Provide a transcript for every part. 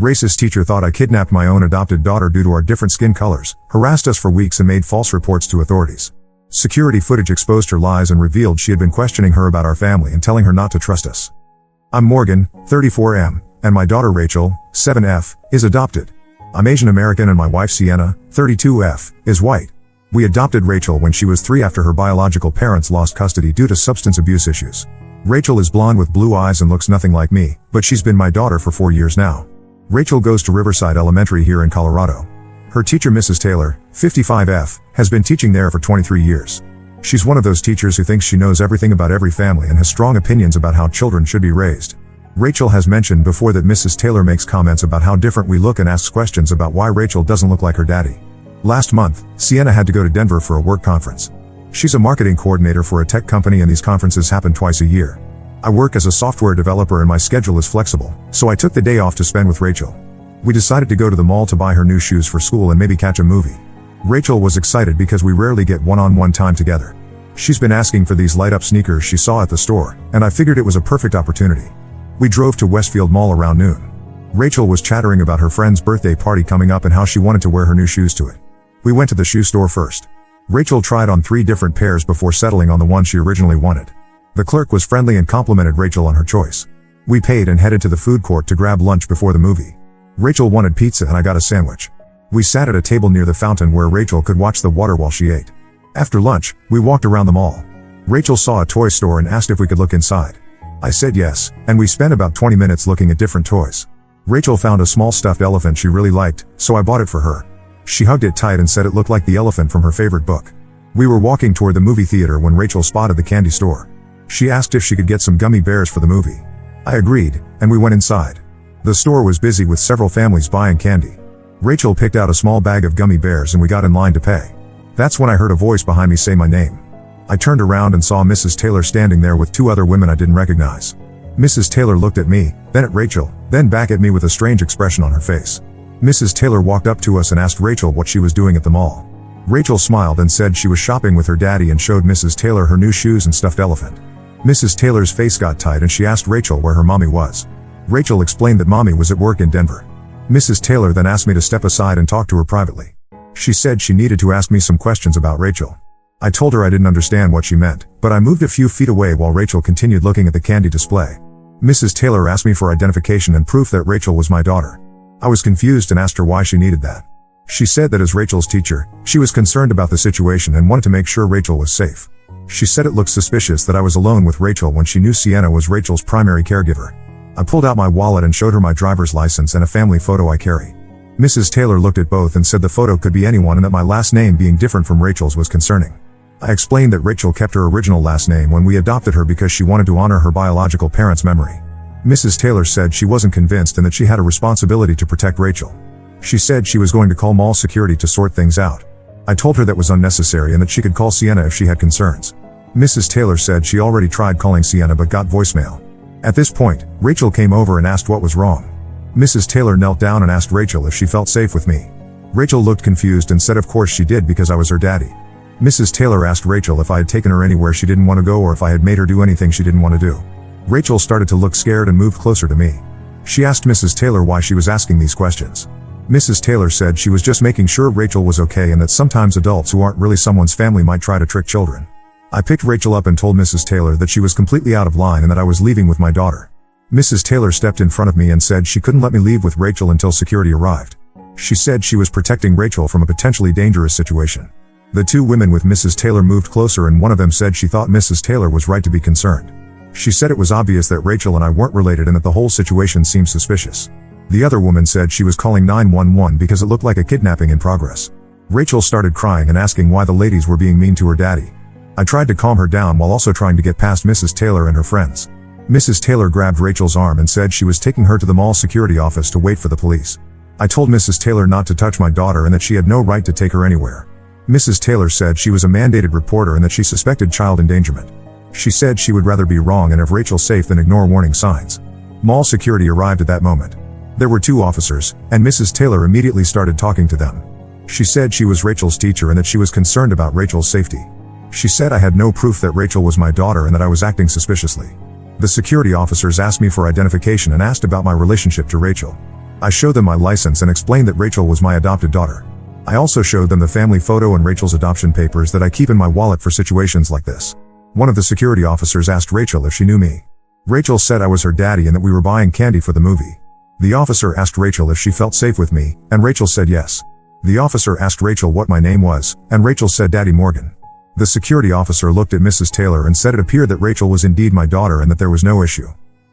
Racist teacher thought I kidnapped my own adopted daughter due to our different skin colors, harassed us for weeks and made false reports to authorities. Security footage exposed her lies and revealed she had been questioning her about our family and telling her not to trust us. I'm Morgan, 34M, and my daughter Rachel, 7F, is adopted. I'm Asian American and my wife Sienna, 32F, is white. We adopted Rachel when she was 3 after her biological parents lost custody due to substance abuse issues. Rachel is blonde with blue eyes and looks nothing like me, but she's been my daughter for 4 years now. Rachel goes to Riverside Elementary here in Colorado. Her teacher Mrs. Taylor, 55F, has been teaching there for 23 years. She's one of those teachers who thinks she knows everything about every family and has strong opinions about how children should be raised. Rachel has mentioned before that Mrs. Taylor makes comments about how different we look and asks questions about why Rachel doesn't look like her daddy. Last month, Sienna had to go to Denver for a work conference. She's a marketing coordinator for a tech company and these conferences happen twice a year. I work as a software developer and my schedule is flexible, so I took the day off to spend with Rachel. We decided to go to the mall to buy her new shoes for school and maybe catch a movie. Rachel was excited because we rarely get one-on-one time together. She's been asking for these light-up sneakers she saw at the store, and I figured it was a perfect opportunity. We drove to Westfield Mall around noon. Rachel was chattering about her friend's birthday party coming up and how she wanted to wear her new shoes to it. We went to the shoe store first. Rachel tried on 3 different pairs before settling on the one she originally wanted. The clerk was friendly and complimented Rachel on her choice. We paid and headed to the food court to grab lunch before the movie. Rachel wanted pizza and I got a sandwich. We sat at a table near the fountain where Rachel could watch the water while she ate. After lunch, we walked around the mall. Rachel saw a toy store and asked if we could look inside. I said yes, and we spent about 20 minutes looking at different toys. Rachel found a small stuffed elephant she really liked, so I bought it for her. She hugged it tight and said it looked like the elephant from her favorite book. We were walking toward the movie theater when Rachel spotted the candy store. She asked if she could get some gummy bears for the movie. I agreed, and we went inside. The store was busy with several families buying candy. Rachel picked out a small bag of gummy bears and we got in line to pay. That's when I heard a voice behind me say my name. I turned around and saw Mrs. Taylor standing there with 2 other women I didn't recognize. Mrs. Taylor looked at me, then at Rachel, then back at me with a strange expression on her face. Mrs. Taylor walked up to us and asked Rachel what she was doing at the mall. Rachel smiled and said she was shopping with her daddy and showed Mrs. Taylor her new shoes and stuffed elephant. Mrs. Taylor's face got tight and she asked Rachel where her mommy was. Rachel explained that mommy was at work in Denver. Mrs. Taylor then asked me to step aside and talk to her privately. She said she needed to ask me some questions about Rachel. I told her I didn't understand what she meant, but I moved a few feet away while Rachel continued looking at the candy display. Mrs. Taylor asked me for identification and proof that Rachel was my daughter. I was confused and asked her why she needed that. She said that as Rachel's teacher, she was concerned about the situation and wanted to make sure Rachel was safe. She said it looked suspicious that I was alone with Rachel when she knew Sienna was Rachel's primary caregiver. I pulled out my wallet and showed her my driver's license and a family photo I carry. Mrs. Taylor looked at both and said the photo could be anyone and that my last name being different from Rachel's was concerning. I explained that Rachel kept her original last name when we adopted her because she wanted to honor her biological parents' memory. Mrs. Taylor said she wasn't convinced and that she had a responsibility to protect Rachel. She said she was going to call mall security to sort things out. I told her that was unnecessary and that she could call Sienna if she had concerns. Mrs. Taylor said she already tried calling Sienna but got voicemail. At this point, Rachel came over and asked what was wrong. Mrs. Taylor knelt down and asked Rachel if she felt safe with me. Rachel looked confused and said of course she did because I was her daddy. Mrs. Taylor asked Rachel if I had taken her anywhere she didn't want to go or if I had made her do anything she didn't want to do. Rachel started to look scared and moved closer to me. She asked Mrs. Taylor why she was asking these questions. Mrs. Taylor said she was just making sure Rachel was okay and that sometimes adults who aren't really someone's family might try to trick children. I picked Rachel up and told Mrs. Taylor that she was completely out of line and that I was leaving with my daughter. Mrs. Taylor stepped in front of me and said she couldn't let me leave with Rachel until security arrived. She said she was protecting Rachel from a potentially dangerous situation. The 2 women with Mrs. Taylor moved closer and one of them said she thought Mrs. Taylor was right to be concerned. She said it was obvious that Rachel and I weren't related and that the whole situation seemed suspicious. The other woman said she was calling 911 because it looked like a kidnapping in progress. Rachel started crying and asking why the ladies were being mean to her daddy. I tried to calm her down while also trying to get past Mrs. Taylor and her friends. Mrs. Taylor grabbed Rachel's arm and said she was taking her to the mall security office to wait for the police. I told Mrs. Taylor not to touch my daughter and that she had no right to take her anywhere. Mrs. Taylor said she was a mandated reporter and that she suspected child endangerment. She said she would rather be wrong and have Rachel safe than ignore warning signs. Mall security arrived at that moment. There were 2 officers, and Mrs. Taylor immediately started talking to them. She said she was Rachel's teacher and that she was concerned about Rachel's safety. She said I had no proof that Rachel was my daughter and that I was acting suspiciously. The security officers asked me for identification and asked about my relationship to Rachel. I showed them my license and explained that Rachel was my adopted daughter. I also showed them the family photo and Rachel's adoption papers that I keep in my wallet for situations like this. One of the security officers asked Rachel if she knew me. Rachel said I was her daddy and that we were buying candy for the movie. The officer asked Rachel if she felt safe with me, and Rachel said yes. The officer asked Rachel what my name was, and Rachel said Daddy Morgan. The security officer looked at Mrs. Taylor and said it appeared that Rachel was indeed my daughter and that there was no issue.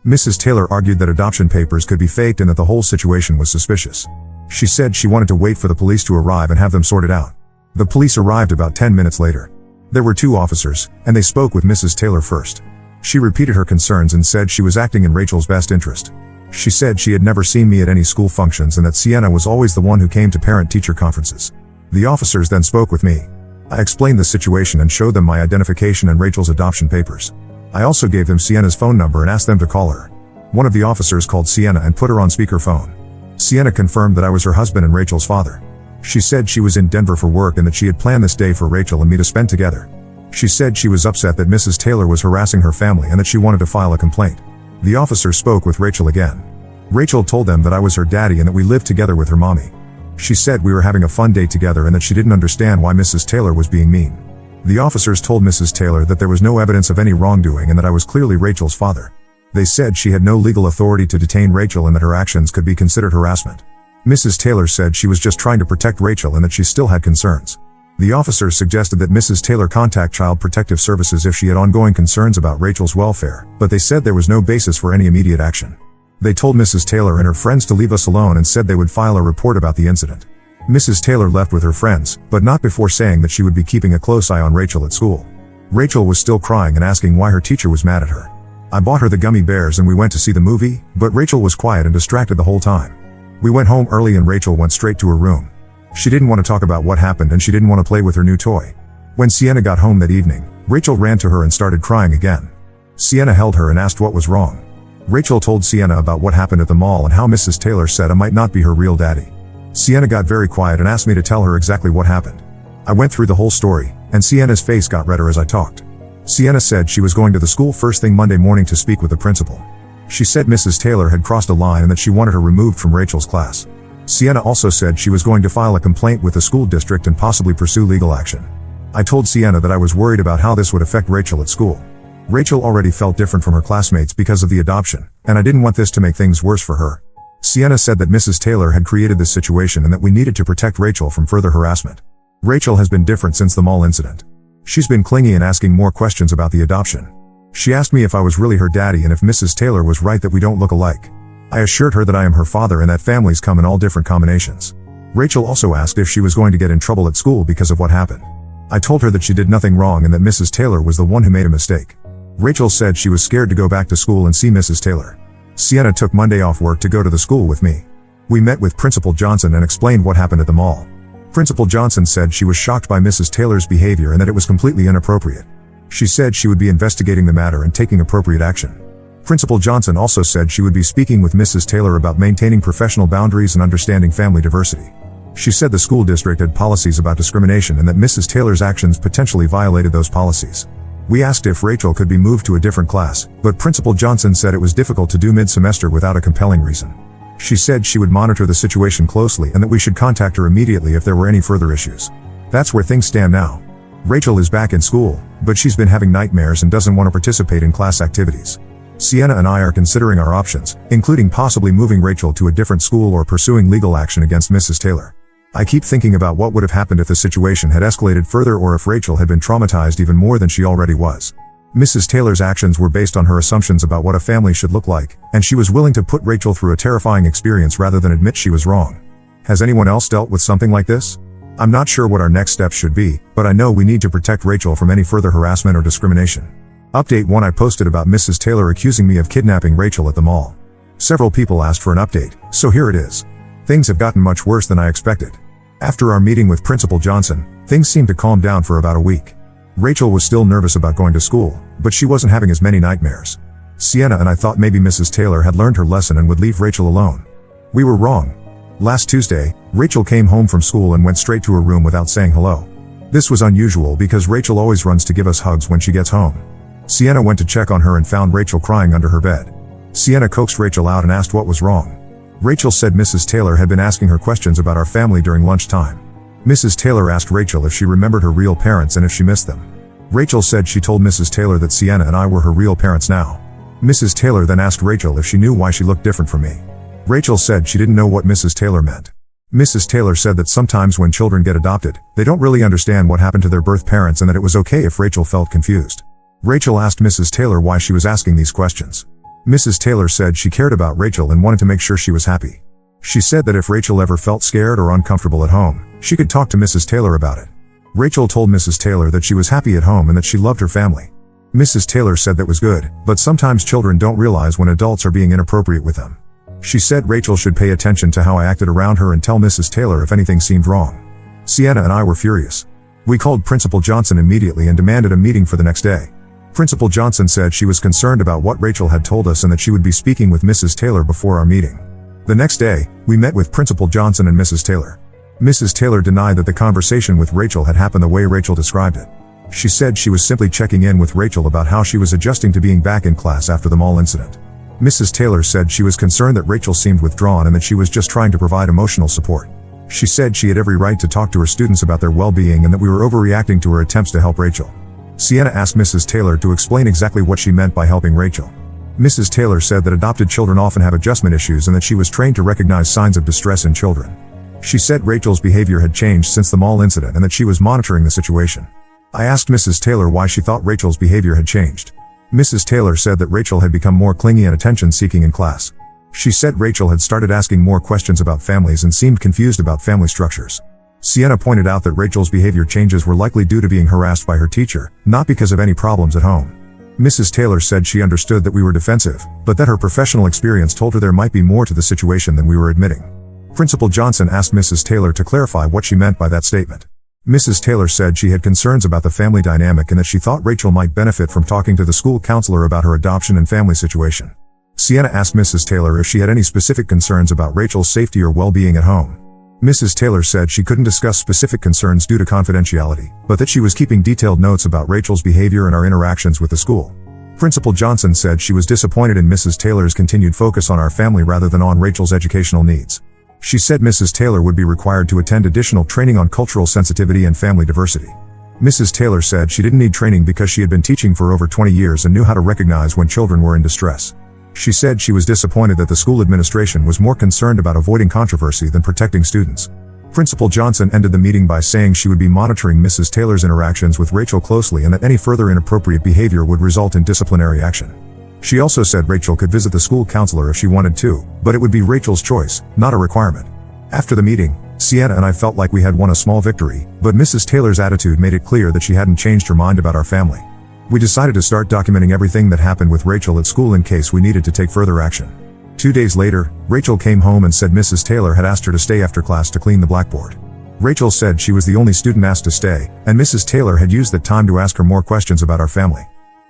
Mrs. Taylor argued that adoption papers could be faked and that the whole situation was suspicious. She said she wanted to wait for the police to arrive and have them sorted out. The police arrived about 10 minutes later. There were 2 officers, and they spoke with Mrs. Taylor first. She repeated her concerns and said she was acting in Rachel's best interest. She said she had never seen me at any school functions and that Sienna was always the one who came to parent-teacher conferences. The officers then spoke with me. I explained the situation and showed them my identification and Rachel's adoption papers. I also gave them Sienna's phone number and asked them to call her. One of the officers called Sienna and put her on speakerphone. Sienna confirmed that I was her husband and Rachel's father. She said she was in Denver for work and that she had planned this day for Rachel and me to spend together. She said she was upset that Mrs. Taylor was harassing her family and that she wanted to file a complaint. The officer spoke with Rachel again. Rachel told them that I was her daddy and that we lived together with her mommy. She said we were having a fun day together and that she didn't understand why Mrs. Taylor was being mean. The officers told Mrs. Taylor that there was no evidence of any wrongdoing and that I was clearly Rachel's father. They said she had no legal authority to detain Rachel and that her actions could be considered harassment. Mrs. Taylor said she was just trying to protect Rachel and that she still had concerns. The officers suggested that Mrs. Taylor contact Child Protective Services if she had ongoing concerns about Rachel's welfare, but they said there was no basis for any immediate action. They told Mrs. Taylor and her friends to leave us alone and said they would file a report about the incident. Mrs. Taylor left with her friends, but not before saying that she would be keeping a close eye on Rachel at school. Rachel was still crying and asking why her teacher was mad at her. I bought her the gummy bears and we went to see the movie, but Rachel was quiet and distracted the whole time. We went home early and Rachel went straight to her room. She didn't want to talk about what happened and she didn't want to play with her new toy. When Sienna got home that evening, Rachel ran to her and started crying again. Sienna held her and asked what was wrong. Rachel told Sienna about what happened at the mall and how Mrs. Taylor said I might not be her real daddy. Sienna got very quiet and asked me to tell her exactly what happened. I went through the whole story, and Sienna's face got redder as I talked. Sienna said she was going to the school first thing Monday morning to speak with the principal. She said Mrs. Taylor had crossed a line and that she wanted her removed from Rachel's class. Sienna also said she was going to file a complaint with the school district and possibly pursue legal action. I told Sienna that I was worried about how this would affect Rachel at school. Rachel already felt different from her classmates because of the adoption, and I didn't want this to make things worse for her. Sienna said that Mrs. Taylor had created this situation and that we needed to protect Rachel from further harassment. Rachel has been different since the mall incident. She's been clingy and asking more questions about the adoption. She asked me if I was really her daddy and if Mrs. Taylor was right that we don't look alike. I assured her that I am her father and that families come in all different combinations. Rachel also asked if she was going to get in trouble at school because of what happened. I told her that she did nothing wrong and that Mrs. Taylor was the one who made a mistake. Rachel said she was scared to go back to school and see Mrs. Taylor. Sienna took Monday off work to go to the school with me. We met with Principal Johnson and explained what happened at the mall. Principal Johnson said she was shocked by Mrs. Taylor's behavior and that it was completely inappropriate. She said she would be investigating the matter and taking appropriate action. Principal Johnson also said she would be speaking with Mrs. Taylor about maintaining professional boundaries and understanding family diversity. She said the school district had policies about discrimination and that Mrs. Taylor's actions potentially violated those policies. We asked if Rachel could be moved to a different class, but Principal Johnson said it was difficult to do mid-semester without a compelling reason. She said she would monitor the situation closely and that we should contact her immediately if there were any further issues. That's where things stand now. Rachel is back in school, but she's been having nightmares and doesn't want to participate in class activities. Sienna and I are considering our options, including possibly moving Rachel to a different school or pursuing legal action against Mrs. Taylor. I keep thinking about what would have happened if the situation had escalated further or if Rachel had been traumatized even more than she already was. Mrs. Taylor's actions were based on her assumptions about what a family should look like, and she was willing to put Rachel through a terrifying experience rather than admit she was wrong. Has anyone else dealt with something like this? I'm not sure what our next steps should be, but I know we need to protect Rachel from any further harassment or discrimination. Update 1: I posted about Mrs. Taylor accusing me of kidnapping Rachel at the mall. Several people asked for an update, so here it is. Things have gotten much worse than I expected. After our meeting with Principal Johnson, things seemed to calm down for about a week. Rachel was still nervous about going to school, but she wasn't having as many nightmares. Sienna and I thought maybe Mrs. Taylor had learned her lesson and would leave Rachel alone. We were wrong. Last Tuesday, Rachel came home from school and went straight to her room without saying hello. This was unusual because Rachel always runs to give us hugs when she gets home. Sienna went to check on her and found Rachel crying under her bed. Sienna coaxed Rachel out and asked what was wrong. Rachel said Mrs. Taylor had been asking her questions about our family during lunchtime. Mrs. Taylor asked Rachel if she remembered her real parents and if she missed them. Rachel said she told Mrs. Taylor that Sienna and I were her real parents now. Mrs. Taylor then asked Rachel if she knew why she looked different from me. Rachel said she didn't know what Mrs. Taylor meant. Mrs. Taylor said that sometimes when children get adopted, they don't really understand what happened to their birth parents and that it was okay if Rachel felt confused. Rachel asked Mrs. Taylor why she was asking these questions. Mrs. Taylor said she cared about Rachel and wanted to make sure she was happy. She said that if Rachel ever felt scared or uncomfortable at home, she could talk to Mrs. Taylor about it. Rachel told Mrs. Taylor that she was happy at home and that she loved her family. Mrs. Taylor said that was good, but sometimes children don't realize when adults are being inappropriate with them. She said Rachel should pay attention to how I acted around her and tell Mrs. Taylor if anything seemed wrong. Sienna and I were furious. We called Principal Johnson immediately and demanded a meeting for the next day. Principal Johnson said she was concerned about what Rachel had told us and that she would be speaking with Mrs. Taylor before our meeting. The next day, we met with Principal Johnson and Mrs. Taylor. Mrs. Taylor denied that the conversation with Rachel had happened the way Rachel described it. She said she was simply checking in with Rachel about how she was adjusting to being back in class after the mall incident. Mrs. Taylor said she was concerned that Rachel seemed withdrawn and that she was just trying to provide emotional support. She said she had every right to talk to her students about their well-being and that we were overreacting to her attempts to help Rachel. Sienna asked Mrs. Taylor to explain exactly what she meant by helping Rachel. Mrs. Taylor said that adopted children often have adjustment issues and that she was trained to recognize signs of distress in children. She said Rachel's behavior had changed since the mall incident and that she was monitoring the situation. I asked Mrs. Taylor why she thought Rachel's behavior had changed. Mrs. Taylor said that Rachel had become more clingy and attention-seeking in class. She said Rachel had started asking more questions about families and seemed confused about family structures. Sienna pointed out that Rachel's behavior changes were likely due to being harassed by her teacher, not because of any problems at home. Mrs. Taylor said she understood that we were defensive, but that her professional experience told her there might be more to the situation than we were admitting. Principal Johnson asked Mrs. Taylor to clarify what she meant by that statement. Mrs. Taylor said she had concerns about the family dynamic and that she thought Rachel might benefit from talking to the school counselor about her adoption and family situation. Sienna asked Mrs. Taylor if she had any specific concerns about Rachel's safety or well-being at home. Mrs. Taylor said she couldn't discuss specific concerns due to confidentiality, but that she was keeping detailed notes about Rachel's behavior and our interactions with the school. Principal Johnson said she was disappointed in Mrs. Taylor's continued focus on our family rather than on Rachel's educational needs. She said Mrs. Taylor would be required to attend additional training on cultural sensitivity and family diversity. Mrs. Taylor said she didn't need training because she had been teaching for over 20 years and knew how to recognize when children were in distress. She said she was disappointed that the school administration was more concerned about avoiding controversy than protecting students. Principal Johnson ended the meeting by saying she would be monitoring Mrs. Taylor's interactions with Rachel closely and that any further inappropriate behavior would result in disciplinary action. She also said Rachel could visit the school counselor if she wanted to, but it would be Rachel's choice, not a requirement. After the meeting, Sienna and I felt like we had won a small victory, but Mrs. Taylor's attitude made it clear that she hadn't changed her mind about our family. We decided to start documenting everything that happened with Rachel at school in case we needed to take further action. 2 days later, Rachel came home and said Mrs. Taylor had asked her to stay after class to clean the blackboard. Rachel said she was the only student asked to stay, and Mrs. Taylor had used that time to ask her more questions about our family.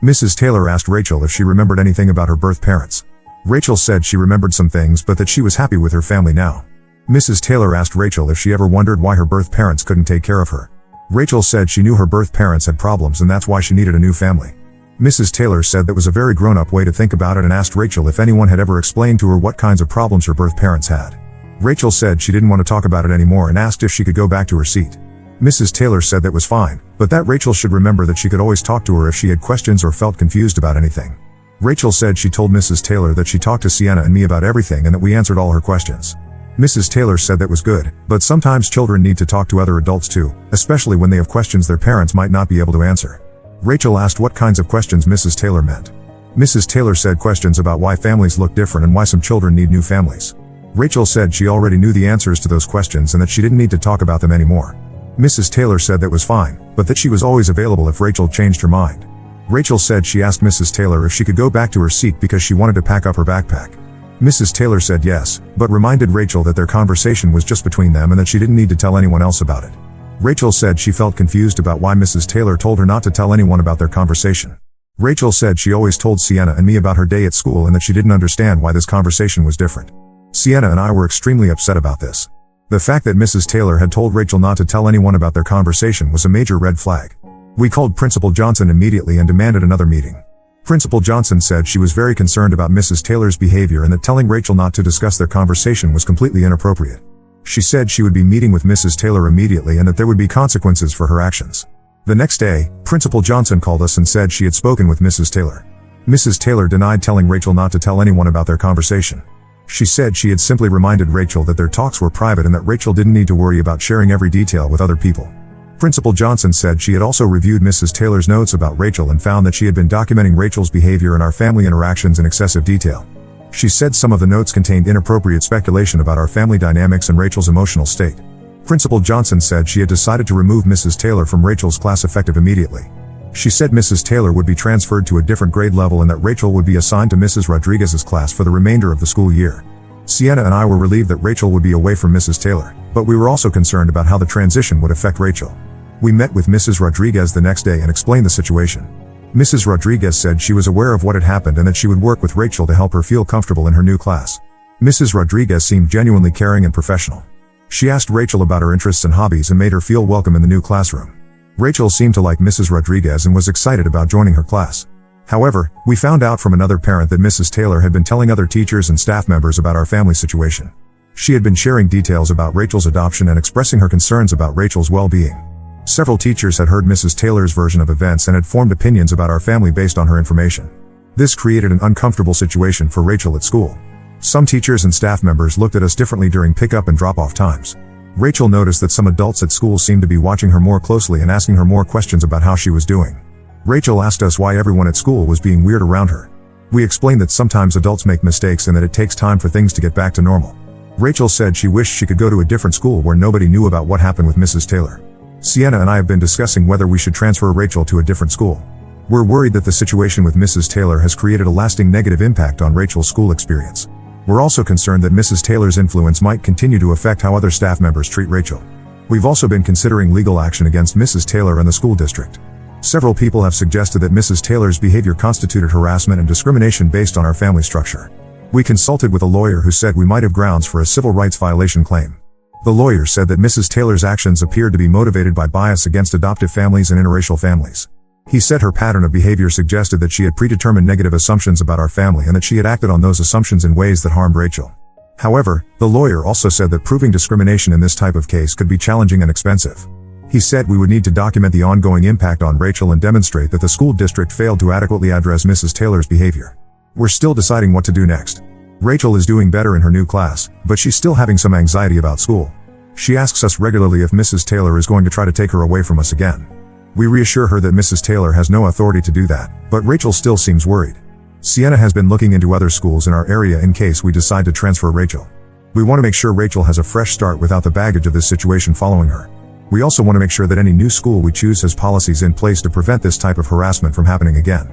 Mrs. Taylor asked Rachel if she remembered anything about her birth parents. Rachel said she remembered some things but that she was happy with her family now. Mrs. Taylor asked Rachel if she ever wondered why her birth parents couldn't take care of her. Rachel said she knew her birth parents had problems and that's why she needed a new family. Mrs. Taylor said that was a very grown-up way to think about it and asked Rachel if anyone had ever explained to her what kinds of problems her birth parents had. Rachel said she didn't want to talk about it anymore and asked if she could go back to her seat. Mrs. Taylor said that was fine, but that Rachel should remember that she could always talk to her if she had questions or felt confused about anything. Rachel said she told Mrs. Taylor that she talked to Sienna and me about everything and that we answered all her questions. Mrs. Taylor said that was good, but sometimes children need to talk to other adults too, especially when they have questions their parents might not be able to answer. Rachel asked what kinds of questions Mrs. Taylor meant. Mrs. Taylor said questions about why families look different and why some children need new families. Rachel said she already knew the answers to those questions and that she didn't need to talk about them anymore. Mrs. Taylor said that was fine, but that she was always available if Rachel changed her mind. Rachel said she asked Mrs. Taylor if she could go back to her seat because she wanted to pack up her backpack. Mrs. Taylor said yes, but reminded Rachel that their conversation was just between them and that she didn't need to tell anyone else about it. Rachel said she felt confused about why Mrs. Taylor told her not to tell anyone about their conversation. Rachel said she always told Sienna and me about her day at school and that she didn't understand why this conversation was different. Sienna and I were extremely upset about this. The fact that Mrs. Taylor had told Rachel not to tell anyone about their conversation was a major red flag. We called Principal Johnson immediately and demanded another meeting. Principal Johnson said she was very concerned about Mrs. Taylor's behavior and that telling Rachel not to discuss their conversation was completely inappropriate. She said she would be meeting with Mrs. Taylor immediately and that there would be consequences for her actions. The next day, Principal Johnson called us and said she had spoken with Mrs. Taylor. Mrs. Taylor denied telling Rachel not to tell anyone about their conversation. She said she had simply reminded Rachel that their talks were private and that Rachel didn't need to worry about sharing every detail with other people. Principal Johnson said she had also reviewed Mrs. Taylor's notes about Rachel and found that she had been documenting Rachel's behavior and our family interactions in excessive detail. She said some of the notes contained inappropriate speculation about our family dynamics and Rachel's emotional state. Principal Johnson said she had decided to remove Mrs. Taylor from Rachel's class effective immediately. She said Mrs. Taylor would be transferred to a different grade level and that Rachel would be assigned to Mrs. Rodriguez's class for the remainder of the school year. Sienna and I were relieved that Rachel would be away from Mrs. Taylor, but we were also concerned about how the transition would affect Rachel. We met with Mrs. Rodriguez the next day and explained the situation. Mrs. Rodriguez said she was aware of what had happened and that she would work with Rachel to help her feel comfortable in her new class. Mrs. Rodriguez seemed genuinely caring and professional. She asked Rachel about her interests and hobbies and made her feel welcome in the new classroom. Rachel seemed to like Mrs. Rodriguez and was excited about joining her class. However, we found out from another parent that Mrs. Taylor had been telling other teachers and staff members about our family situation. She had been sharing details about Rachel's adoption and expressing her concerns about Rachel's well-being. Several teachers had heard Mrs. Taylor's version of events and had formed opinions about our family based on her information. This created an uncomfortable situation for Rachel at school. Some teachers and staff members looked at us differently during pickup and drop-off times. Rachel noticed that some adults at school seemed to be watching her more closely and asking her more questions about how she was doing. Rachel asked us why everyone at school was being weird around her. We explained that sometimes adults make mistakes and that it takes time for things to get back to normal. Rachel said she wished she could go to a different school where nobody knew about what happened with Mrs. Taylor. Sienna and I have been discussing whether we should transfer Rachel to a different school. We're worried that the situation with Mrs. Taylor has created a lasting negative impact on Rachel's school experience. We're also concerned that Mrs. Taylor's influence might continue to affect how other staff members treat Rachel. We've also been considering legal action against Mrs. Taylor and the school district. Several people have suggested that Mrs. Taylor's behavior constituted harassment and discrimination based on our family structure. We consulted with a lawyer who said we might have grounds for a civil rights violation claim. The lawyer said that Mrs. Taylor's actions appeared to be motivated by bias against adoptive families and interracial families. He said her pattern of behavior suggested that she had predetermined negative assumptions about our family and that she had acted on those assumptions in ways that harmed Rachel. However, the lawyer also said that proving discrimination in this type of case could be challenging and expensive. He said we would need to document the ongoing impact on Rachel and demonstrate that the school district failed to adequately address Mrs. Taylor's behavior. We're still deciding what to do next. Rachel is doing better in her new class, but she's still having some anxiety about school. She asks us regularly if Mrs. Taylor is going to try to take her away from us again. We reassure her that Mrs. Taylor has no authority to do that, but Rachel still seems worried. Sienna has been looking into other schools in our area in case we decide to transfer Rachel. We want to make sure Rachel has a fresh start without the baggage of this situation following her. We also want to make sure that any new school we choose has policies in place to prevent this type of harassment from happening again.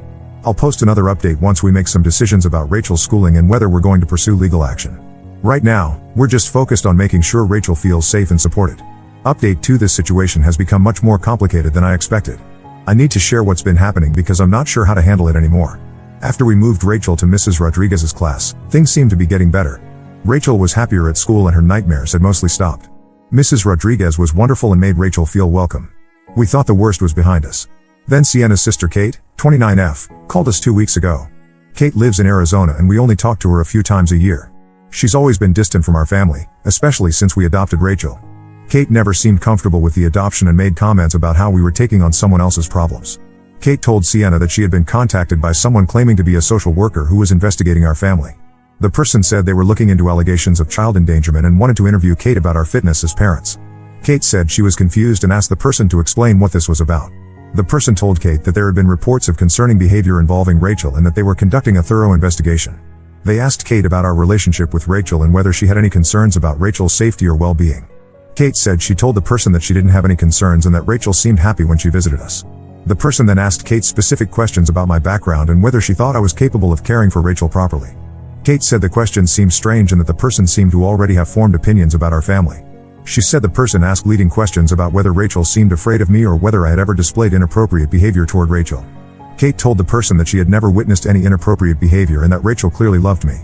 I'll post another update once we make some decisions about Rachel's schooling and whether we're going to pursue legal action. Right now, we're just focused on making sure Rachel feels safe and supported. Update 2: This situation has become much more complicated than I expected. I need to share what's been happening because I'm not sure how to handle it anymore. After we moved Rachel to Mrs. Rodriguez's class, things seemed to be getting better. Rachel was happier at school and her nightmares had mostly stopped. Mrs. Rodriguez was wonderful and made Rachel feel welcome. We thought the worst was behind us. Then Sienna's sister Kate, 29F, called us 2 weeks ago. Kate lives in Arizona and we only talk to her a few times a year. She's always been distant from our family, especially since we adopted Rachel. Kate never seemed comfortable with the adoption and made comments about how we were taking on someone else's problems. Kate told Sienna that she had been contacted by someone claiming to be a social worker who was investigating our family. The person said they were looking into allegations of child endangerment and wanted to interview Kate about our fitness as parents. Kate said she was confused and asked the person to explain what this was about. The person told Kate that there had been reports of concerning behavior involving Rachel and that they were conducting a thorough investigation. They asked Kate about our relationship with Rachel and whether she had any concerns about Rachel's safety or well-being. Kate said she told the person that she didn't have any concerns and that Rachel seemed happy when she visited us. The person then asked Kate specific questions about my background and whether she thought I was capable of caring for Rachel properly. Kate said the questions seemed strange and that the person seemed to already have formed opinions about our family. She said the person asked leading questions about whether Rachel seemed afraid of me or whether I had ever displayed inappropriate behavior toward Rachel. Kate told the person that she had never witnessed any inappropriate behavior and that Rachel clearly loved me.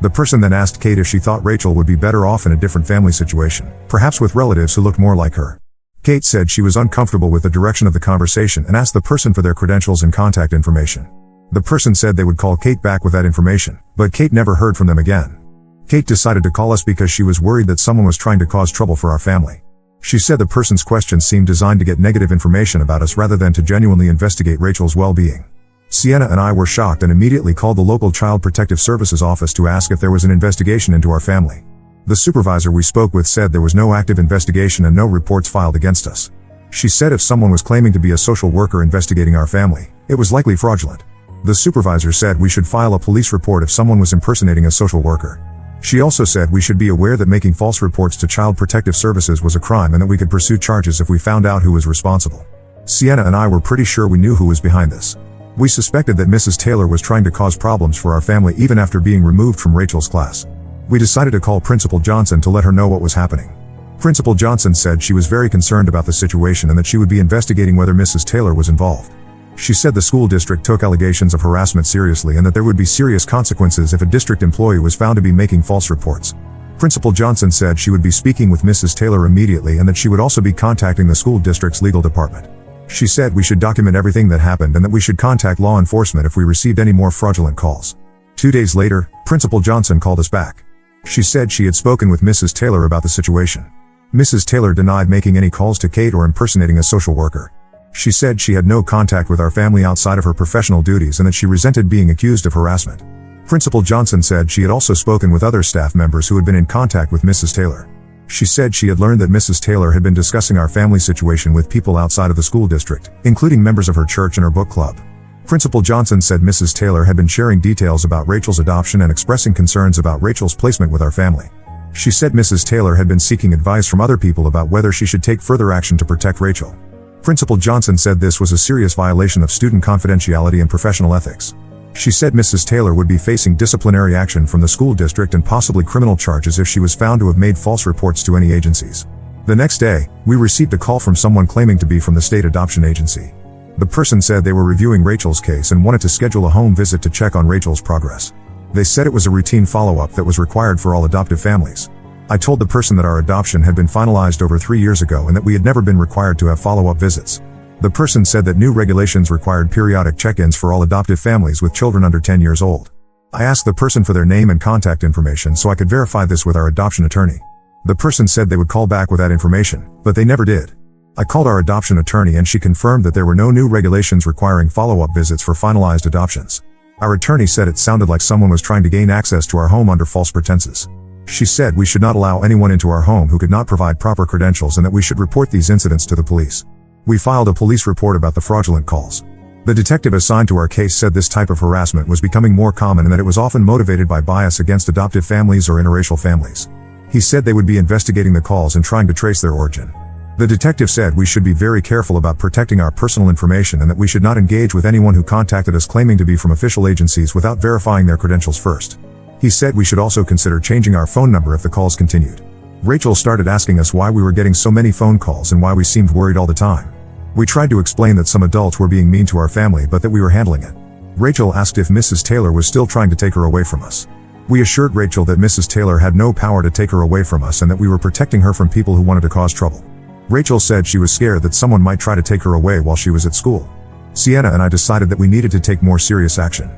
The person then asked Kate if she thought Rachel would be better off in a different family situation, perhaps with relatives who looked more like her. Kate said she was uncomfortable with the direction of the conversation and asked the person for their credentials and contact information. The person said they would call Kate back with that information, but Kate never heard from them again. Kate decided to call us because she was worried that someone was trying to cause trouble for our family. She said the person's questions seemed designed to get negative information about us rather than to genuinely investigate Rachel's well-being. Sienna and I were shocked and immediately called the local Child Protective Services office to ask if there was an investigation into our family. The supervisor we spoke with said there was no active investigation and no reports filed against us. She said if someone was claiming to be a social worker investigating our family, it was likely fraudulent. The supervisor said we should file a police report if someone was impersonating a social worker. She also said we should be aware that making false reports to Child Protective Services was a crime and that we could pursue charges if we found out who was responsible. Sienna and I were pretty sure we knew who was behind this. We suspected that Mrs. Taylor was trying to cause problems for our family even after being removed from Rachel's class. We decided to call Principal Johnson to let her know what was happening. Principal Johnson said she was very concerned about the situation and that she would be investigating whether Mrs. Taylor was involved. She said the school district took allegations of harassment seriously and that there would be serious consequences if a district employee was found to be making false reports. Principal Johnson said she would be speaking with Mrs. Taylor immediately and that she would also be contacting the school district's legal department. She said we should document everything that happened and that we should contact law enforcement if we received any more fraudulent calls. 2 days later, Principal Johnson called us back. She said she had spoken with Mrs. Taylor about the situation. Mrs. Taylor denied making any calls to Kate or impersonating a social worker. She said she had no contact with our family outside of her professional duties and that she resented being accused of harassment. Principal Johnson said she had also spoken with other staff members who had been in contact with Mrs. Taylor. She said she had learned that Mrs. Taylor had been discussing our family situation with people outside of the school district, including members of her church and her book club. Principal Johnson said Mrs. Taylor had been sharing details about Rachel's adoption and expressing concerns about Rachel's placement with our family. She said Mrs. Taylor had been seeking advice from other people about whether she should take further action to protect Rachel. Principal Johnson said this was a serious violation of student confidentiality and professional ethics. She said Mrs. Taylor would be facing disciplinary action from the school district and possibly criminal charges if she was found to have made false reports to any agencies. The next day, we received a call from someone claiming to be from the state adoption agency. The person said they were reviewing Rachel's case and wanted to schedule a home visit to check on Rachel's progress. They said it was a routine follow-up that was required for all adoptive families. I told the person that our adoption had been finalized over 3 years ago and that we had never been required to have follow-up visits. The person said that new regulations required periodic check-ins for all adoptive families with children under 10 years old. I asked the person for their name and contact information so I could verify this with our adoption attorney. The person said they would call back with that information, but they never did. I called our adoption attorney and she confirmed that there were no new regulations requiring follow-up visits for finalized adoptions. Our attorney said it sounded like someone was trying to gain access to our home under false pretenses. She said we should not allow anyone into our home who could not provide proper credentials and that we should report these incidents to the police. We filed a police report about the fraudulent calls. The detective assigned to our case said this type of harassment was becoming more common and that it was often motivated by bias against adoptive families or interracial families. He said they would be investigating the calls and trying to trace their origin. The detective said we should be very careful about protecting our personal information and that we should not engage with anyone who contacted us claiming to be from official agencies without verifying their credentials first. He said we should also consider changing our phone number if the calls continued. Rachel started asking us why we were getting so many phone calls and why we seemed worried all the time. We tried to explain that some adults were being mean to our family but that we were handling it. Rachel asked if Mrs. Taylor was still trying to take her away from us. We assured Rachel that Mrs. Taylor had no power to take her away from us and that we were protecting her from people who wanted to cause trouble. Rachel said she was scared that someone might try to take her away while she was at school. Sienna and I decided that we needed to take more serious action.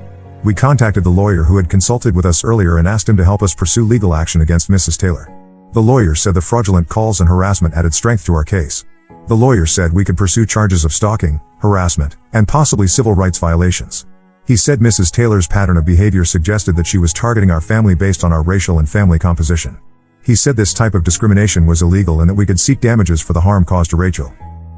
We contacted the lawyer who had consulted with us earlier and asked him to help us pursue legal action against Mrs. Taylor. The lawyer said the fraudulent calls and harassment added strength to our case. The lawyer said we could pursue charges of stalking, harassment, and possibly civil rights violations. He said Mrs. Taylor's pattern of behavior suggested that she was targeting our family based on our racial and family composition. He said this type of discrimination was illegal and that we could seek damages for the harm caused to Rachel.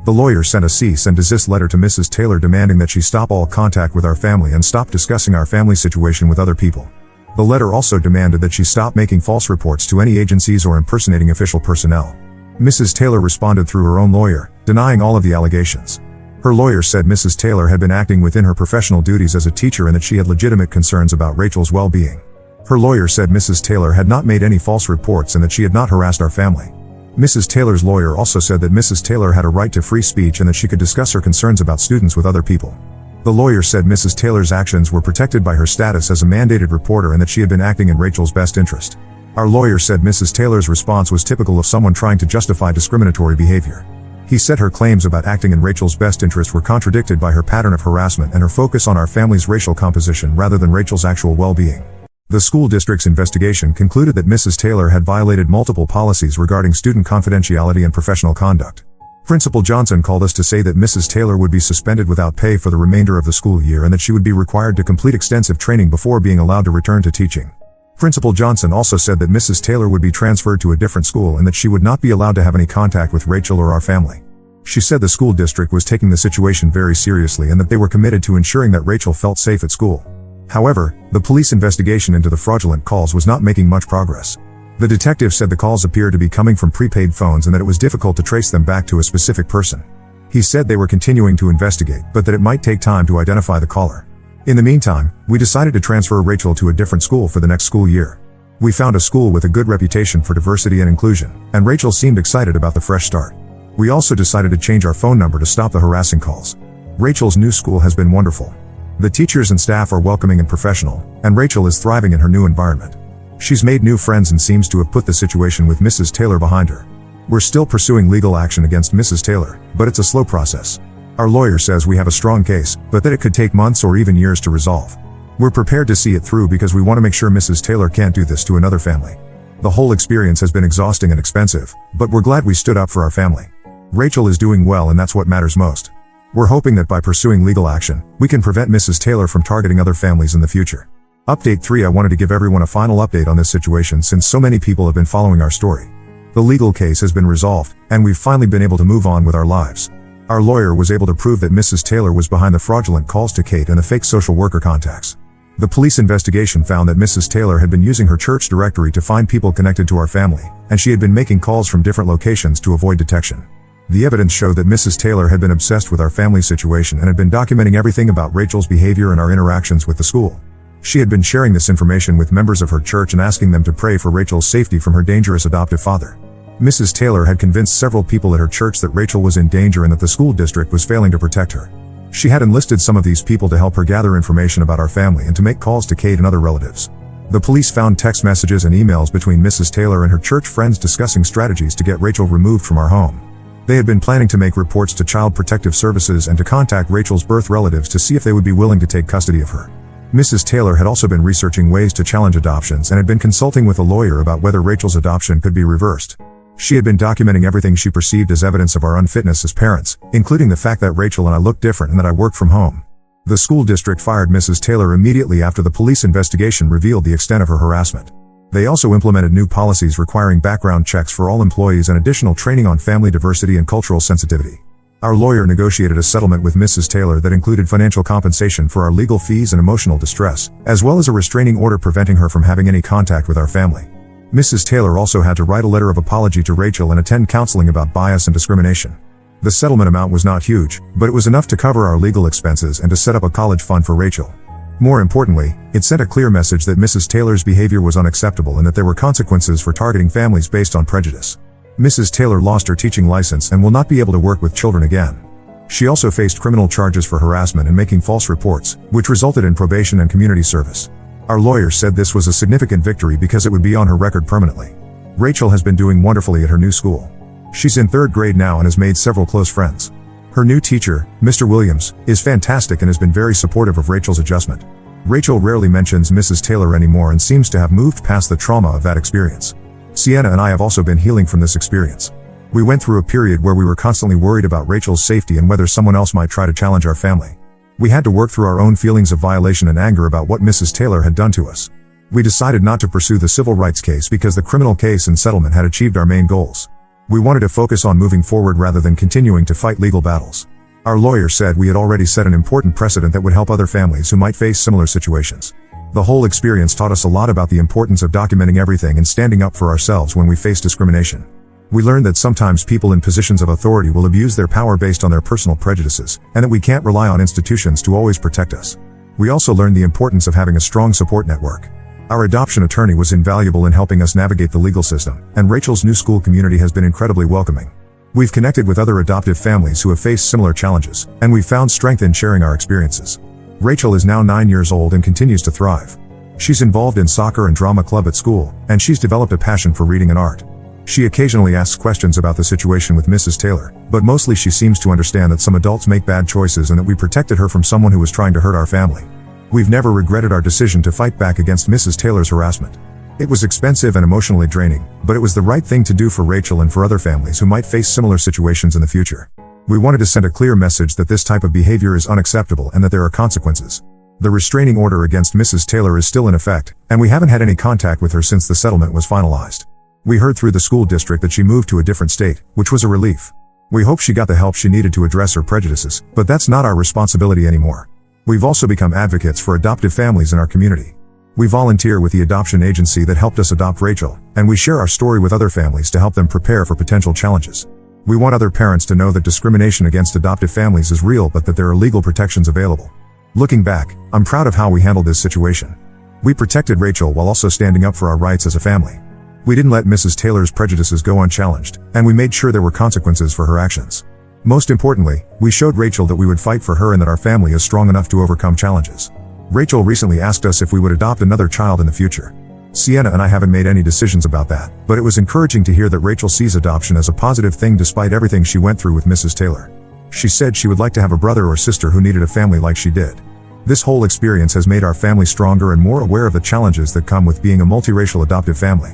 The lawyer sent a cease and desist letter to Mrs. Taylor demanding that she stop all contact with our family and stop discussing our family situation with other people. The letter also demanded that she stop making false reports to any agencies or impersonating official personnel. Mrs. Taylor responded through her own lawyer, denying all of the allegations. Her lawyer said Mrs. Taylor had been acting within her professional duties as a teacher and that she had legitimate concerns about Rachel's well-being. Her lawyer said Mrs. Taylor had not made any false reports and that she had not harassed our family. Mrs. Taylor's lawyer also said that Mrs. Taylor had a right to free speech and that she could discuss her concerns about students with other people. The lawyer said Mrs. Taylor's actions were protected by her status as a mandated reporter and that she had been acting in Rachel's best interest. Our lawyer said Mrs. Taylor's response was typical of someone trying to justify discriminatory behavior. He said her claims about acting in Rachel's best interest were contradicted by her pattern of harassment and her focus on our family's racial composition rather than Rachel's actual well-being. The school district's investigation concluded that Mrs. Taylor had violated multiple policies regarding student confidentiality and professional conduct. Principal Johnson called us to say that Mrs. Taylor would be suspended without pay for the remainder of the school year and that she would be required to complete extensive training before being allowed to return to teaching. Principal Johnson also said that Mrs. Taylor would be transferred to a different school and that she would not be allowed to have any contact with Rachel or our family. She said the school district was taking the situation very seriously and that they were committed to ensuring that Rachel felt safe at school. However, the police investigation into the fraudulent calls was not making much progress. The detective said the calls appeared to be coming from prepaid phones and that it was difficult to trace them back to a specific person. He said they were continuing to investigate, but that it might take time to identify the caller. In the meantime, we decided to transfer Rachel to a different school for the next school year. We found a school with a good reputation for diversity and inclusion, and Rachel seemed excited about the fresh start. We also decided to change our phone number to stop the harassing calls. Rachel's new school has been wonderful. The teachers and staff are welcoming and professional, and Rachel is thriving in her new environment. She's made new friends and seems to have put the situation with Mrs. Taylor behind her. We're still pursuing legal action against Mrs. Taylor, but it's a slow process. Our lawyer says we have a strong case, but that it could take months or even years to resolve. We're prepared to see it through because we want to make sure Mrs. Taylor can't do this to another family. The whole experience has been exhausting and expensive, but we're glad we stood up for our family. Rachel is doing well and that's what matters most. We're hoping that by pursuing legal action, we can prevent Mrs. Taylor from targeting other families in the future. Update 3. I wanted to give everyone a final update on this situation since so many people have been following our story. The legal case has been resolved, and we've finally been able to move on with our lives. Our lawyer was able to prove that Mrs. Taylor was behind the fraudulent calls to Kate and the fake social worker contacts. The police investigation found that Mrs. Taylor had been using her church directory to find people connected to our family, and she had been making calls from different locations to avoid detection. The evidence showed that Mrs. Taylor had been obsessed with our family situation and had been documenting everything about Rachel's behavior and our interactions with the school. She had been sharing this information with members of her church and asking them to pray for Rachel's safety from her dangerous adoptive father. Mrs. Taylor had convinced several people at her church that Rachel was in danger and that the school district was failing to protect her. She had enlisted some of these people to help her gather information about our family and to make calls to Kate and other relatives. The police found text messages and emails between Mrs. Taylor and her church friends discussing strategies to get Rachel removed from our home. They had been planning to make reports to Child Protective Services and to contact Rachel's birth relatives to see if they would be willing to take custody of her. Mrs. Taylor had also been researching ways to challenge adoptions and had been consulting with a lawyer about whether Rachel's adoption could be reversed. She had been documenting everything she perceived as evidence of our unfitness as parents, including the fact that Rachel and I looked different and that I worked from home. The school district fired Mrs. Taylor immediately after the police investigation revealed the extent of her harassment. They also implemented new policies requiring background checks for all employees and additional training on family diversity and cultural sensitivity. Our lawyer negotiated a settlement with Mrs. Taylor that included financial compensation for our legal fees and emotional distress, as well as a restraining order preventing her from having any contact with our family. Mrs. Taylor also had to write a letter of apology to Rachel and attend counseling about bias and discrimination. The settlement amount was not huge, but it was enough to cover our legal expenses and to set up a college fund for Rachel. More importantly, it sent a clear message that Mrs. Taylor's behavior was unacceptable and that there were consequences for targeting families based on prejudice. Mrs. Taylor lost her teaching license and will not be able to work with children again. She also faced criminal charges for harassment and making false reports, which resulted in probation and community service. Our lawyer said this was a significant victory because it would be on her record permanently. Rachel has been doing wonderfully at her new school. She's in 3rd grade now and has made several close friends. Her new teacher, Mr. Williams, is fantastic and has been very supportive of Rachel's adjustment. Rachel rarely mentions Mrs. Taylor anymore and seems to have moved past the trauma of that experience. Sienna and I have also been healing from this experience. We went through a period where we were constantly worried about Rachel's safety and whether someone else might try to challenge our family. We had to work through our own feelings of violation and anger about what Mrs. Taylor had done to us. We decided not to pursue the civil rights case because the criminal case and settlement had achieved our main goals. We wanted to focus on moving forward rather than continuing to fight legal battles. Our lawyer said we had already set an important precedent that would help other families who might face similar situations. The whole experience taught us a lot about the importance of documenting everything and standing up for ourselves when we face discrimination. We learned that sometimes people in positions of authority will abuse their power based on their personal prejudices, and that we can't rely on institutions to always protect us. We also learned the importance of having a strong support network. Our adoption attorney was invaluable in helping us navigate the legal system, and Rachel's new school community has been incredibly welcoming. We've connected with other adoptive families who have faced similar challenges, and we've found strength in sharing our experiences. Rachel is now 9 years old and continues to thrive. She's involved in soccer and drama club at school, and she's developed a passion for reading and art. She occasionally asks questions about the situation with Mrs. Taylor, but mostly she seems to understand that some adults make bad choices and that we protected her from someone who was trying to hurt our family. We've never regretted our decision to fight back against Mrs. Taylor's harassment. It was expensive and emotionally draining, but it was the right thing to do for Rachel and for other families who might face similar situations in the future. We wanted to send a clear message that this type of behavior is unacceptable and that there are consequences. The restraining order against Mrs. Taylor is still in effect, and we haven't had any contact with her since the settlement was finalized. We heard through the school district that she moved to a different state, which was a relief. We hope she got the help she needed to address her prejudices, but that's not our responsibility anymore. We've also become advocates for adoptive families in our community. We volunteer with the adoption agency that helped us adopt Rachel, and we share our story with other families to help them prepare for potential challenges. We want other parents to know that discrimination against adoptive families is real, but that there are legal protections available. Looking back, I'm proud of how we handled this situation. We protected Rachel while also standing up for our rights as a family. We didn't let Mrs. Taylor's prejudices go unchallenged, and we made sure there were consequences for her actions. Most importantly, we showed Rachel that we would fight for her and that our family is strong enough to overcome challenges. Rachel recently asked us if we would adopt another child in the future. Sienna and I haven't made any decisions about that, but it was encouraging to hear that Rachel sees adoption as a positive thing despite everything she went through with Mrs. Taylor. She said she would like to have a brother or sister who needed a family like she did. This whole experience has made our family stronger and more aware of the challenges that come with being a multiracial adoptive family.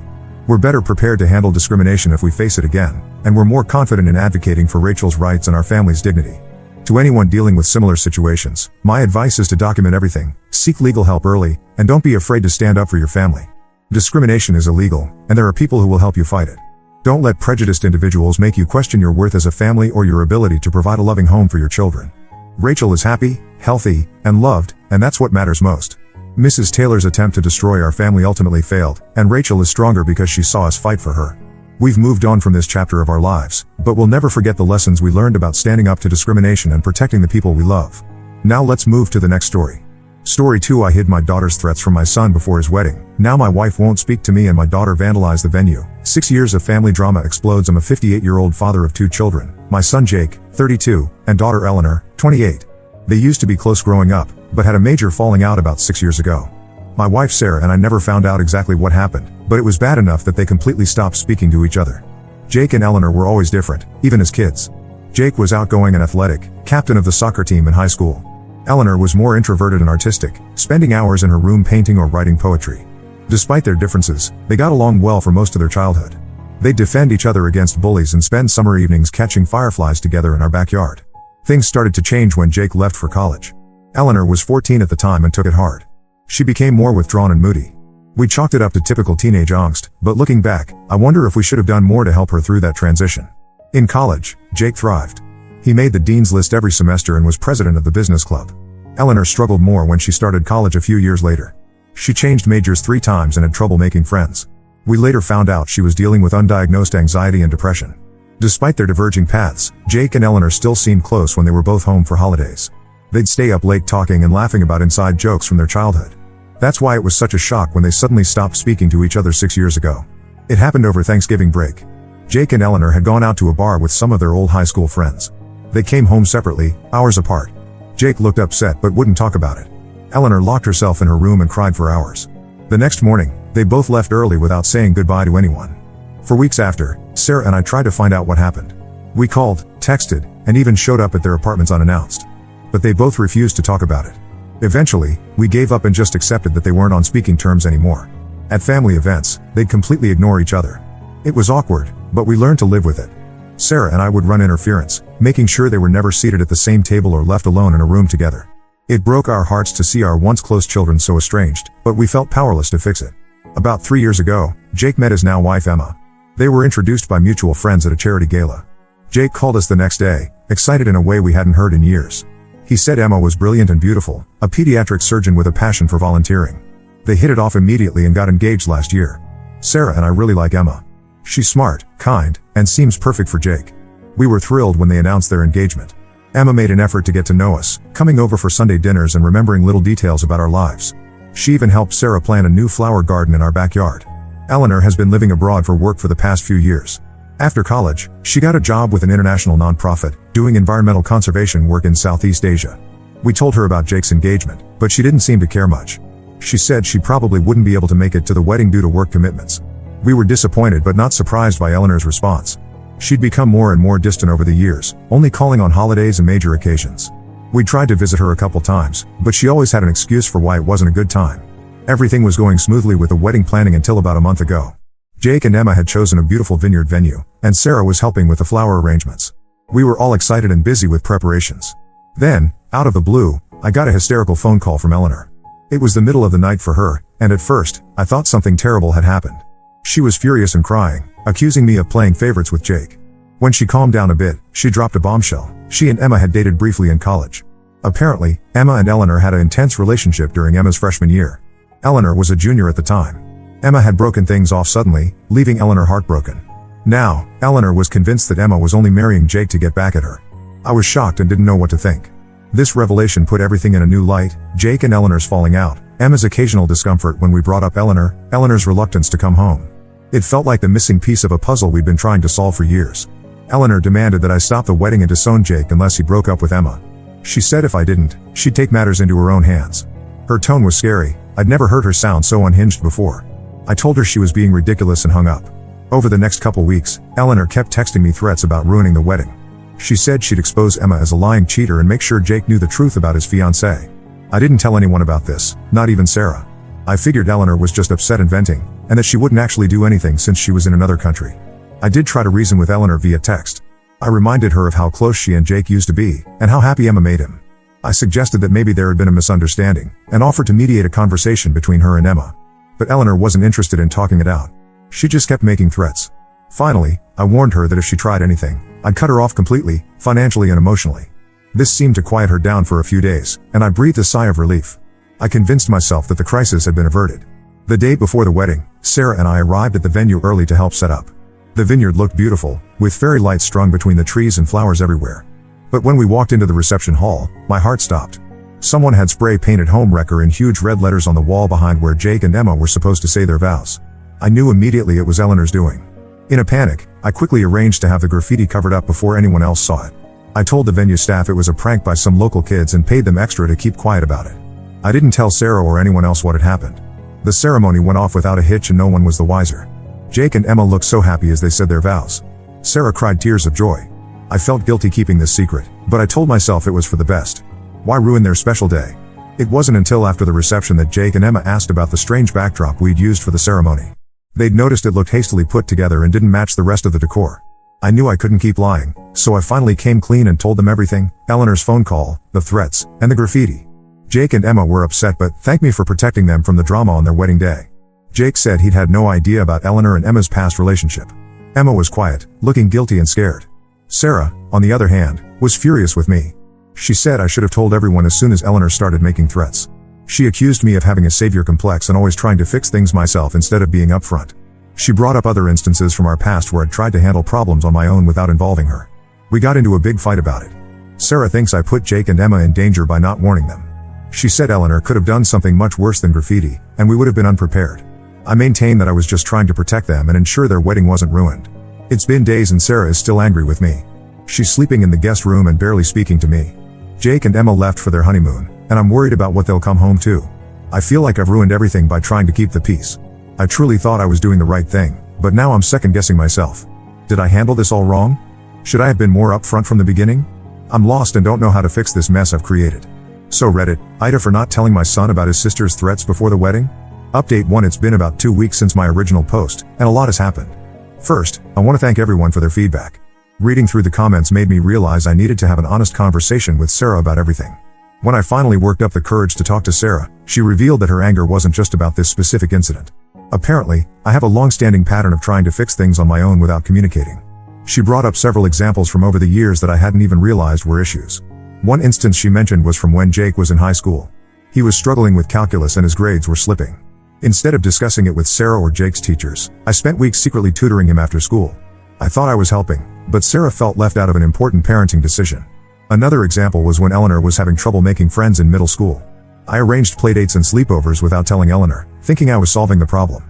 We're better prepared to handle discrimination if we face it again, and we're more confident in advocating for Rachel's rights and our family's dignity. To anyone dealing with similar situations, my advice is to document everything, seek legal help early, and don't be afraid to stand up for your family. Discrimination is illegal, and there are people who will help you fight it. Don't let prejudiced individuals make you question your worth as a family or your ability to provide a loving home for your children. Rachel is happy, healthy, and loved, and that's what matters most. Mrs. Taylor's attempt to destroy our family ultimately failed, and Rachel is stronger because she saw us fight for her. We've moved on from this chapter of our lives, but we'll never forget the lessons we learned about standing up to discrimination and protecting the people we love. Now let's move to the next story. Story 2. I hid my daughter's threats from my son before his wedding. Now my wife won't speak to me and my daughter vandalized the venue. 6 years of family drama explodes. I'm a 58-year-old father of 2 children. My son Jake, 32, and daughter Eleanor, 28. They used to be close growing up, but had a major falling out about 6 years ago. My wife Sarah and I never found out exactly what happened, but it was bad enough that they completely stopped speaking to each other. Jake and Eleanor were always different, even as kids. Jake was outgoing and athletic, captain of the soccer team in high school. Eleanor was more introverted and artistic, spending hours in her room painting or writing poetry. Despite their differences, they got along well for most of their childhood. They'd defend each other against bullies and spend summer evenings catching fireflies together in our backyard. Things started to change when Jake left for college. Eleanor was 14 at the time and took it hard. She became more withdrawn and moody. We chalked it up to typical teenage angst, but looking back, I wonder if we should have done more to help her through that transition. In college, Jake thrived. He made the dean's list every semester and was president of the business club. Eleanor struggled more when she started college a few years later. She changed majors 3 times and had trouble making friends. We later found out she was dealing with undiagnosed anxiety and depression. Despite their diverging paths, Jake and Eleanor still seemed close when they were both home for holidays. They'd stay up late talking and laughing about inside jokes from their childhood. That's why it was such a shock when they suddenly stopped speaking to each other 6 years ago. It happened over Thanksgiving break. Jake and Eleanor had gone out to a bar with some of their old high school friends. They came home separately, hours apart. Jake looked upset but wouldn't talk about it. Eleanor locked herself in her room and cried for hours. The next morning, they both left early without saying goodbye to anyone. For weeks after, Sarah and I tried to find out what happened. We called, texted, and even showed up at their apartments unannounced. But they both refused to talk about it. Eventually, we gave up and just accepted that they weren't on speaking terms anymore. At family events, they'd completely ignore each other. It was awkward, but we learned to live with it. Sarah and I would run interference, making sure they were never seated at the same table or left alone in a room together. It broke our hearts to see our once close children so estranged, but we felt powerless to fix it. About 3 years ago, Jake met his now wife Emma. They were introduced by mutual friends at a charity gala. Jake called us the next day, excited in a way we hadn't heard in years. He said Emma was brilliant and beautiful, a pediatric surgeon with a passion for volunteering. They hit it off immediately and got engaged last year. Sarah and I really like Emma. She's smart, kind, and seems perfect for Jake. We were thrilled when they announced their engagement. Emma made an effort to get to know us, coming over for Sunday dinners and remembering little details about our lives. She even helped Sarah plant a new flower garden in our backyard. Eleanor has been living abroad for work for the past few years. After college, she got a job with an international nonprofit, doing environmental conservation work in Southeast Asia. We told her about Jake's engagement, but she didn't seem to care much. She said she probably wouldn't be able to make it to the wedding due to work commitments. We were disappointed but not surprised by Eleanor's response. She'd become more and more distant over the years, only calling on holidays and major occasions. We tried to visit her a couple times, but she always had an excuse for why it wasn't a good time. Everything was going smoothly with the wedding planning until about a month ago. Jake and Emma had chosen a beautiful vineyard venue, and Sarah was helping with the flower arrangements. We were all excited and busy with preparations. Then, out of the blue, I got a hysterical phone call from Eleanor. It was the middle of the night for her, and at first, I thought something terrible had happened. She was furious and crying, accusing me of playing favorites with Jake. When she calmed down a bit, she dropped a bombshell. She and Emma had dated briefly in college. Apparently, Emma and Eleanor had an intense relationship during Emma's freshman year. Eleanor was a junior at the time. Emma had broken things off suddenly, leaving Eleanor heartbroken. Now, Eleanor was convinced that Emma was only marrying Jake to get back at her. I was shocked and didn't know what to think. This revelation put everything in a new light: Jake and Eleanor's falling out, Emma's occasional discomfort when we brought up Eleanor, Eleanor's reluctance to come home. It felt like the missing piece of a puzzle we'd been trying to solve for years. Eleanor demanded that I stop the wedding and disown Jake unless he broke up with Emma. She said if I didn't, she'd take matters into her own hands. Her tone was scary. I'd never heard her sound so unhinged before. I told her she was being ridiculous and hung up. Over the next couple weeks, Eleanor kept texting me threats about ruining the wedding. She said she'd expose Emma as a lying cheater and make sure Jake knew the truth about his fiancée. I didn't tell anyone about this, not even Sarah. I figured Eleanor was just upset and venting, and that she wouldn't actually do anything since she was in another country. I did try to reason with Eleanor via text. I reminded her of how close she and Jake used to be, and how happy Emma made him. I suggested that maybe there had been a misunderstanding, and offered to mediate a conversation between her and Emma. But Eleanor wasn't interested in talking it out. She just kept making threats. Finally, I warned her that if she tried anything, I'd cut her off completely, financially and emotionally. This seemed to quiet her down for a few days, and I breathed a sigh of relief. I convinced myself that the crisis had been averted. The day before the wedding, Sarah and I arrived at the venue early to help set up. The vineyard looked beautiful, with fairy lights strung between the trees and flowers everywhere. But when we walked into the reception hall, my heart stopped. Someone had spray-painted "Homewrecker" in huge red letters on the wall behind where Jake and Emma were supposed to say their vows. I knew immediately it was Eleanor's doing. In a panic, I quickly arranged to have the graffiti covered up before anyone else saw it. I told the venue staff it was a prank by some local kids and paid them extra to keep quiet about it. I didn't tell Sarah or anyone else what had happened. The ceremony went off without a hitch and no one was the wiser. Jake and Emma looked so happy as they said their vows. Sarah cried tears of joy. I felt guilty keeping this secret, but I told myself it was for the best. Why ruin their special day? It wasn't until after the reception that Jake and Emma asked about the strange backdrop we'd used for the ceremony. They'd noticed it looked hastily put together and didn't match the rest of the decor. I knew I couldn't keep lying, so I finally came clean and told them everything: Eleanor's phone call, the threats, and the graffiti. Jake and Emma were upset but thanked me for protecting them from the drama on their wedding day. Jake said he'd had no idea about Eleanor and Emma's past relationship. Emma was quiet, looking guilty and scared. Sarah, on the other hand, was furious with me. She said I should have told everyone as soon as Eleanor started making threats. She accused me of having a savior complex and always trying to fix things myself instead of being upfront. She brought up other instances from our past where I'd tried to handle problems on my own without involving her. We got into a big fight about it. Sarah thinks I put Jake and Emma in danger by not warning them. She said Eleanor could have done something much worse than graffiti, and we would have been unprepared. I maintain that I was just trying to protect them and ensure their wedding wasn't ruined. It's been days and Sarah is still angry with me. She's sleeping in the guest room and barely speaking to me. Jake and Emma left for their honeymoon, and I'm worried about what they'll come home to. I feel like I've ruined everything by trying to keep the peace. I truly thought I was doing the right thing, but now I'm second-guessing myself. Did I handle this all wrong? Should I have been more upfront from the beginning? I'm lost and don't know how to fix this mess I've created. So Reddit, Ida for not telling my son about his sister's threats before the wedding? Update 1: It's been about 2 weeks since my original post, and a lot has happened. First, I want to thank everyone for their feedback. Reading through the comments made me realize I needed to have an honest conversation with Sarah about everything. When I finally worked up the courage to talk to Sarah, she revealed that her anger wasn't just about this specific incident. Apparently, I have a long-standing pattern of trying to fix things on my own without communicating. She brought up several examples from over the years that I hadn't even realized were issues. One instance she mentioned was from when Jake was in high school. He was struggling with calculus and his grades were slipping. Instead of discussing it with Sarah or Jake's teachers, I spent weeks secretly tutoring him after school. I thought I was helping, but Sarah felt left out of an important parenting decision. Another example was when Eleanor was having trouble making friends in middle school. I arranged playdates and sleepovers without telling Eleanor, thinking I was solving the problem.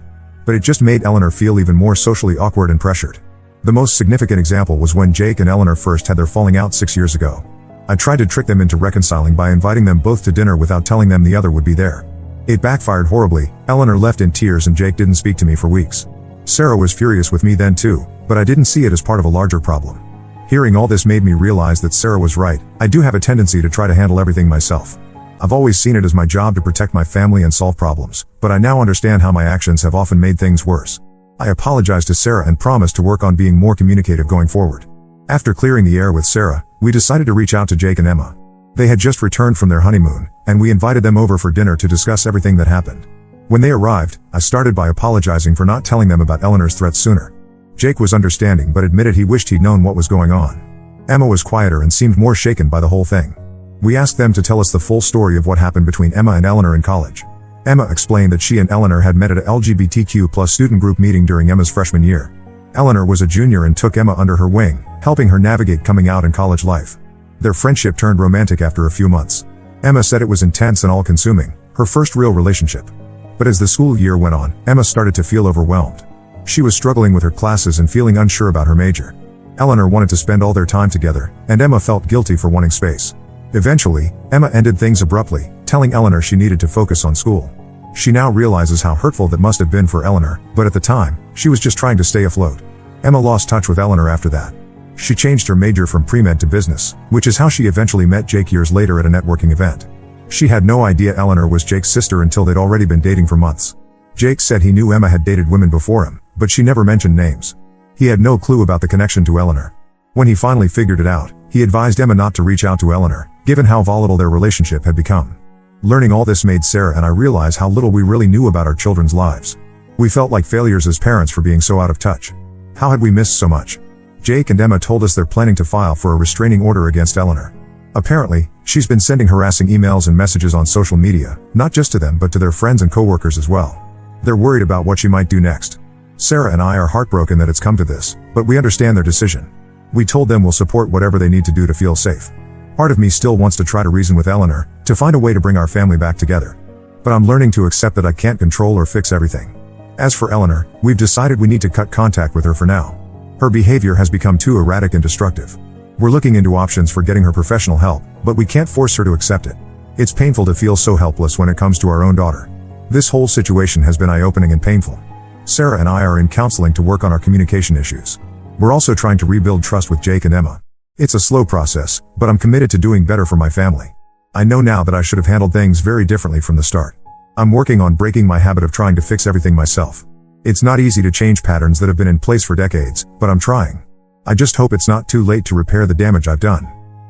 But it just made Eleanor feel even more socially awkward and pressured. The most significant example was when Jake and Eleanor first had their falling out 6 years ago. I tried to trick them into reconciling by inviting them both to dinner without telling them the other would be there. It backfired horribly. Eleanor left in tears and Jake didn't speak to me for weeks. Sarah was furious with me then too, but I didn't see it as part of a larger problem. Hearing all this made me realize that Sarah was right. I do have a tendency to try to handle everything myself. I've always seen it as my job to protect my family and solve problems, but I now understand how my actions have often made things worse. I apologized to Sarah and promised to work on being more communicative going forward. After clearing the air with Sarah, we decided to reach out to Jake and Emma. They had just returned from their honeymoon, and we invited them over for dinner to discuss everything that happened. When they arrived, I started by apologizing for not telling them about Eleanor's threats sooner. Jake was understanding but admitted he wished he'd known what was going on. Emma was quieter and seemed more shaken by the whole thing. We asked them to tell us the full story of what happened between Emma and Eleanor in college. Emma explained that she and Eleanor had met at a LGBTQ+ student group meeting during Emma's freshman year. Eleanor was a junior and took Emma under her wing, helping her navigate coming out in college life. Their friendship turned romantic after a few months. Emma said it was intense and all-consuming, her first real relationship. But as the school year went on, Emma started to feel overwhelmed. She was struggling with her classes and feeling unsure about her major. Eleanor wanted to spend all their time together, and Emma felt guilty for wanting space. Eventually, Emma ended things abruptly, telling Eleanor she needed to focus on school. She now realizes how hurtful that must have been for Eleanor, but at the time, she was just trying to stay afloat. Emma lost touch with Eleanor after that. She changed her major from pre-med to business, which is how she eventually met Jake years later at a networking event. She had no idea Eleanor was Jake's sister until they'd already been dating for months. Jake said he knew Emma had dated women before him, but she never mentioned names. He had no clue about the connection to Eleanor. When he finally figured it out, he advised Emma not to reach out to Eleanor, given how volatile their relationship had become. Learning all this made Sarah and I realize how little we really knew about our children's lives. We felt like failures as parents for being so out of touch. How had we missed so much? Jake and Emma told us they're planning to file for a restraining order against Eleanor. Apparently, she's been sending harassing emails and messages on social media, not just to them but to their friends and coworkers as well. They're worried about what she might do next. Sarah and I are heartbroken that it's come to this, but we understand their decision. We told them we'll support whatever they need to do to feel safe. Part of me still wants to try to reason with Eleanor, to find a way to bring our family back together. But I'm learning to accept that I can't control or fix everything. As for Eleanor, we've decided we need to cut contact with her for now. Her behavior has become too erratic and destructive. We're looking into options for getting her professional help, but we can't force her to accept it. It's painful to feel so helpless when it comes to our own daughter. This whole situation has been eye-opening and painful. Sarah and I are in counseling to work on our communication issues. We're also trying to rebuild trust with Jake and Emma. It's a slow process, but I'm committed to doing better for my family. I know now that I should have handled things very differently from the start. I'm working on breaking my habit of trying to fix everything myself. It's not easy to change patterns that have been in place for decades, but I'm trying. I just hope it's not too late to repair the damage I've done.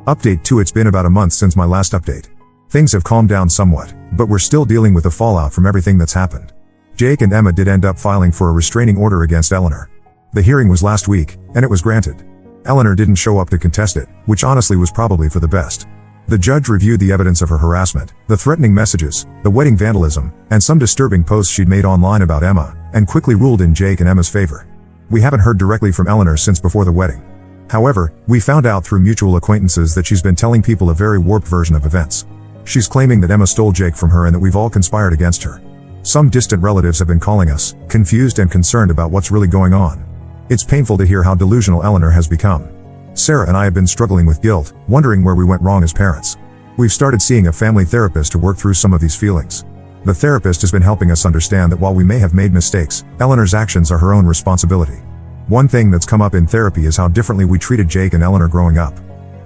Update 2: It's been about a month since my last update. Things have calmed down somewhat, but we're still dealing with the fallout from everything that's happened. Jake and Emma did end up filing for a restraining order against Eleanor. The hearing was last week, and it was granted. Eleanor didn't show up to contest it, which honestly was probably for the best. The judge reviewed the evidence of her harassment, the threatening messages, the wedding vandalism, and some disturbing posts she'd made online about Emma, and quickly ruled in Jake and Emma's favor. We haven't heard directly from Eleanor since before the wedding. However, we found out through mutual acquaintances that she's been telling people a very warped version of events. She's claiming that Emma stole Jake from her and that we've all conspired against her. Some distant relatives have been calling us, confused and concerned about what's really going on. It's painful to hear how delusional Eleanor has become. Sarah and I have been struggling with guilt, wondering where we went wrong as parents. We've started seeing a family therapist to work through some of these feelings. The therapist has been helping us understand that while we may have made mistakes, Eleanor's actions are her own responsibility. One thing that's come up in therapy is how differently we treated Jake and Eleanor growing up.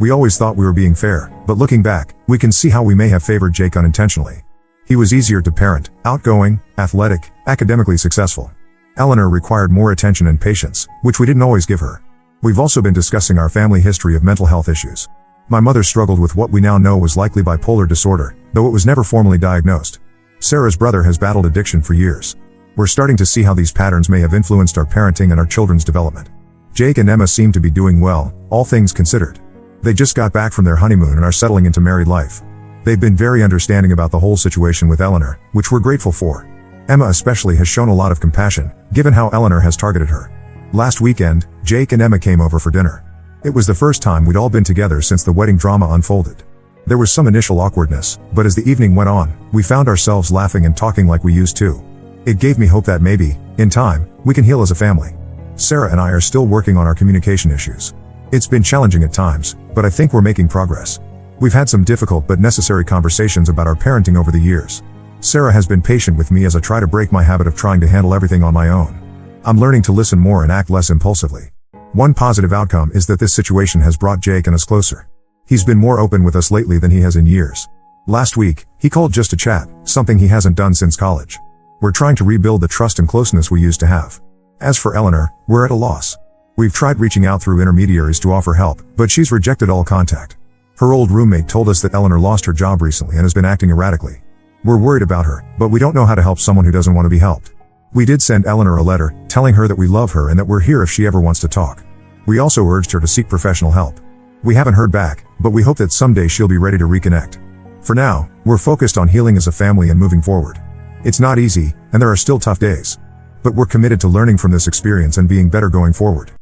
We always thought we were being fair, but looking back, we can see how we may have favored Jake unintentionally. He was easier to parent, outgoing, athletic, academically successful. Eleanor required more attention and patience, which we didn't always give her. We've also been discussing our family history of mental health issues. My mother struggled with what we now know was likely bipolar disorder, though it was never formally diagnosed. Sarah's brother has battled addiction for years. We're starting to see how these patterns may have influenced our parenting and our children's development. Jake and Emma seem to be doing well, all things considered. They just got back from their honeymoon and are settling into married life. They've been very understanding about the whole situation with Eleanor, which we're grateful for. Emma especially has shown a lot of compassion, given how Eleanor has targeted her. Last weekend, Jake and Emma came over for dinner. It was the first time we'd all been together since the wedding drama unfolded. There was some initial awkwardness, but as the evening went on, we found ourselves laughing and talking like we used to. It gave me hope that maybe, in time, we can heal as a family. Sarah and I are still working on our communication issues. It's been challenging at times, but I think we're making progress. We've had some difficult but necessary conversations about our parenting over the years. Sarah has been patient with me as I try to break my habit of trying to handle everything on my own. I'm learning to listen more and act less impulsively. One positive outcome is that this situation has brought Jake and us closer. He's been more open with us lately than he has in years. Last week, he called just to chat, something he hasn't done since college. We're trying to rebuild the trust and closeness we used to have. As for Eleanor, we're at a loss. We've tried reaching out through intermediaries to offer help, but she's rejected all contact. Her old roommate told us that Eleanor lost her job recently and has been acting erratically. We're worried about her, but we don't know how to help someone who doesn't want to be helped. We did send Eleanor a letter, telling her that we love her and that we're here if she ever wants to talk. We also urged her to seek professional help. We haven't heard back, but we hope that someday she'll be ready to reconnect. For now, we're focused on healing as a family and moving forward. It's not easy, and there are still tough days. But we're committed to learning from this experience and being better going forward.